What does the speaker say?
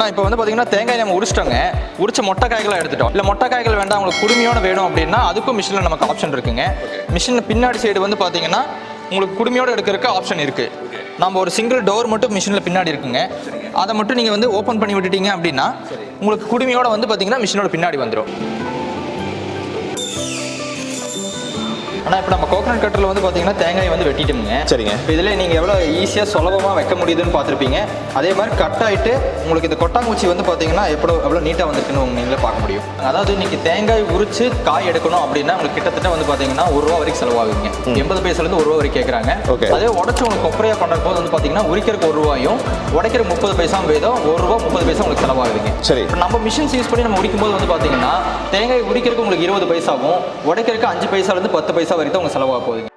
ஆனால் இப்போ வந்து பார்த்தீங்கன்னா தேங்காய் நம்ம உரிச்சிட்டோங்க. உரிச்ச மொட்டை காய்களாக எடுத்துட்டோம். இல்லை மொட்டை காய்கள் வேண்டாம் உங்களுக்கு குடுமையோட வேணும் அப்படின்னா அதுக்கும் மிஷினில் நமக்கு ஆப்ஷன் இருக்குங்க. மிஷின் பின்னாடி சைடு வந்து பார்த்தீங்கன்னா உங்களுக்கு குடுமையோடு எடுக்கிறதுக்கு ஆப்ஷன் இருக்குது. நம்ம ஒரு சிங்கிள் டோர் மட்டும் மிஷினில் பின்னாடி இருக்குங்க. அதை மட்டும் நீங்கள் வந்து ஓப்பன் பண்ணி விட்டுட்டீங்க அப்படின்னா உங்களுக்கு குடுமையோட வந்து பார்த்தீங்கன்னா மிஷினோட பின்னாடி வந்துடும். ஆனால் இப்போ நம்ம கோகனட் கட்டரில் வந்து பார்த்தீங்கன்னா தேங்காய் வந்து வெட்டிட்டோம்ங்க. சரிங்க. இப்போ இதில் நீங்கள் எவ்வளோ ஈஸியாக சுலபமாக வைக்க முடியுதுன்னு பார்த்துருப்பீங்க. அதே மாதிரி கட் ஆகிட்டு உங்களுக்கு இந்த கொட்டாங்குச்சி வந்து பார்த்தீங்கன்னா எவ்வளோ நீட்டாக வந்துருக்குன்னு நீங்களே பார்க்க முடியும். அதாவது இன்னைக்கு தேங்காய் உரிச்சு காய் எடுக்கணும் அப்படின்னா உங்களுக்கு கிட்டத்தட்ட வந்து பார்த்தீங்கன்னா ₹1 வரைக்கும் செலவாகுங்க. 80 பைசாலேருந்து ₹1 வரைக்கும் கேட்குறாங்க. அதே உடச்சு உங்களுக்கு கொப்பரையாக கொண்டாடும் போது வந்து பார்த்தீங்கன்னா உரிக்கிறதுக்கு ₹1 உடைக்கிற 30 பைசா வேதம் ₹1 30 பைசா உங்களுக்கு செலவாகுதுங்க. சரி. நம்ம மிஷின்ஸ் யூஸ் பண்ணி நம்ம உரிக்கும் போது வந்து பார்த்தீங்கன்னா தேங்காய் உரிக்கிறதுக்கு உங்களுக்கு 20 பைசாவும் உடைக்கிறதுக்கு 5 பைசாலேருந்து 10 பைசா வரைக்கும் உங்களுக்கு செலவாக போகுதுங்க.